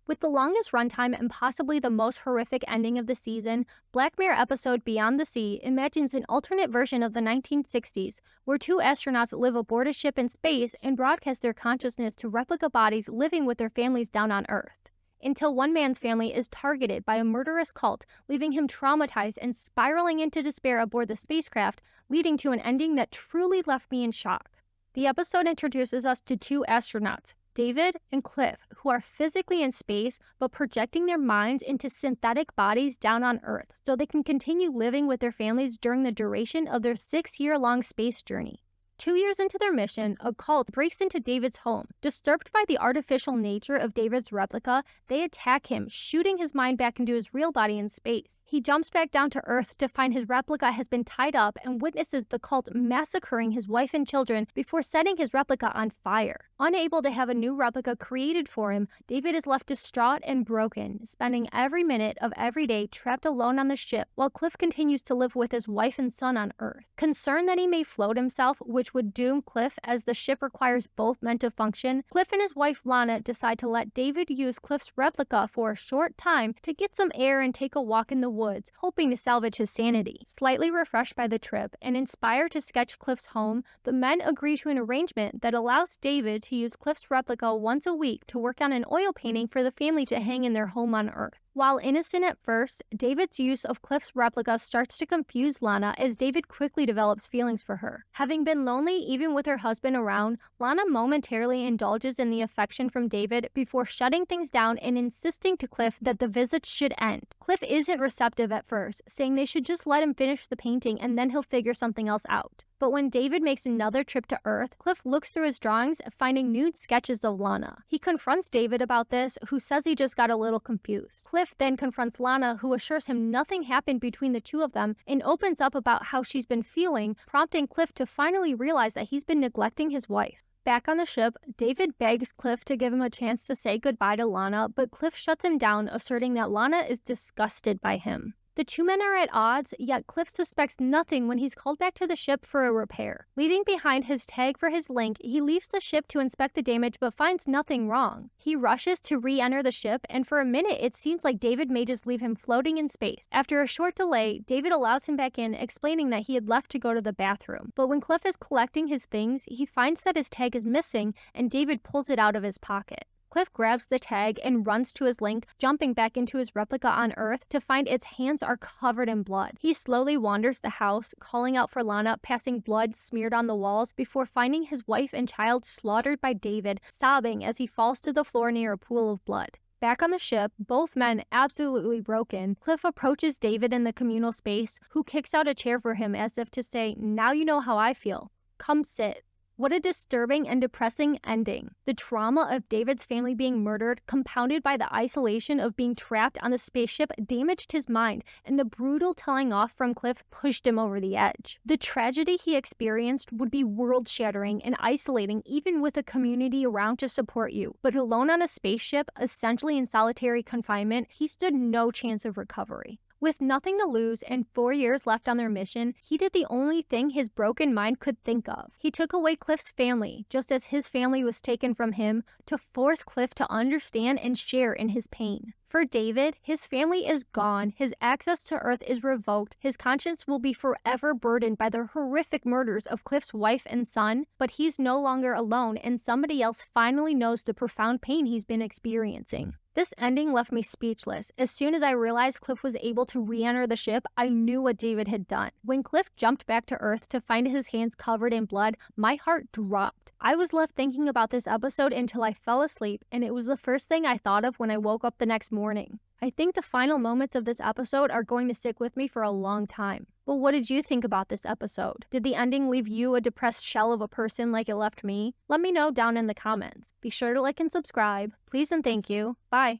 With the longest runtime and possibly the most horrific ending of the season, Black Mirror episode Beyond the Sea imagines an alternate version of the 1960s, where two astronauts live aboard a ship in space and broadcast their consciousness to replica bodies living with their families down on Earth. Until one man's family is targeted by a murderous cult, leaving him traumatized and spiraling into despair aboard the spacecraft, leading to an ending that truly left me in shock. The episode introduces us to two astronauts, David and Cliff, who are physically in space but projecting their minds into synthetic bodies down on Earth so they can continue living with their families during the duration of their 6-year-long space journey. 2 years into their mission, a cult breaks into David's home. Disturbed by the artificial nature of David's replica, they attack him, shooting his mind back into his real body in space. He jumps back down to Earth to find his replica has been tied up and witnesses the cult massacring his wife and children before setting his replica on fire. Unable to have a new replica created for him, David is left distraught and broken, spending every minute of every day trapped alone on the ship while Cliff continues to live with his wife and son on Earth. Concerned that he may float himself, which would doom Cliff as the ship requires both men to function, Cliff and his wife Lana decide to let David use Cliff's replica for a short time to get some air and take a walk in the woods, hoping to salvage his sanity. Slightly refreshed by the trip and inspired to sketch Cliff's home, the men agree to an arrangement that allows David to use Cliff's replica once a week to work on an oil painting for the family to hang in their home on Earth. While innocent at first, David's use of Cliff's replica starts to confuse Lana as David quickly develops feelings for her. Having been lonely even with her husband around, Lana momentarily indulges in the affection from David before shutting things down and insisting to Cliff that the visits should end. Cliff isn't receptive at first, saying they should just let him finish the painting and then he'll figure something else out. But when David makes another trip to Earth, Cliff looks through his drawings, finding nude sketches of Lana. He confronts David about this, who says he just got a little confused. Cliff then confronts Lana, who assures him nothing happened between the two of them and opens up about how she's been feeling, prompting Cliff to finally realize that he's been neglecting his wife. Back on the ship, David begs Cliff to give him a chance to say goodbye to Lana, but Cliff shuts him down, asserting that Lana is disgusted by him. The two men are at odds, yet Cliff suspects nothing when he's called back to the ship for a repair. Leaving behind his tag for his link, he leaves the ship to inspect the damage but finds nothing wrong. He rushes to re-enter the ship, and for a minute it seems like David may just leave him floating in space. After a short delay, David allows him back in, explaining that he had left to go to the bathroom. But when Cliff is collecting his things, he finds that his tag is missing, and David pulls it out of his pocket. Cliff grabs the tag and runs to his link, jumping back into his replica on Earth to find its hands are covered in blood. He slowly wanders the house, calling out for Lana, passing blood smeared on the walls before finding his wife and child slaughtered by David, sobbing as he falls to the floor near a pool of blood. Back on the ship, both men absolutely broken, Cliff approaches David in the communal space, who kicks out a chair for him as if to say, "Now you know how I feel. Come sit." What a disturbing and depressing ending. The trauma of David's family being murdered, compounded by the isolation of being trapped on the spaceship, damaged his mind, and the brutal telling off from Cliff pushed him over the edge. The tragedy he experienced would be world-shattering and isolating even with a community around to support you. But alone on a spaceship, essentially in solitary confinement, he stood no chance of recovery. With nothing to lose and 4 years left on their mission, he did the only thing his broken mind could think of. He took away Cliff's family, just as his family was taken from him, to force Cliff to understand and share in his pain. For David, his family is gone, his access to Earth is revoked, his conscience will be forever burdened by the horrific murders of Cliff's wife and son, but he's no longer alone and somebody else finally knows the profound pain he's been experiencing. This ending left me speechless. As soon as I realized Cliff was able to re-enter the ship, I knew what David had done. When Cliff jumped back to Earth to find his hands covered in blood, my heart dropped. I was left thinking about this episode until I fell asleep, and it was the first thing I thought of when I woke up the next morning. I think the final moments of this episode are going to stick with me for a long time. Well, what did you think about this episode? Did the ending leave you a depressed shell of a person like it left me? Let me know down in the comments. Be sure to like and subscribe. Please and thank you. Bye.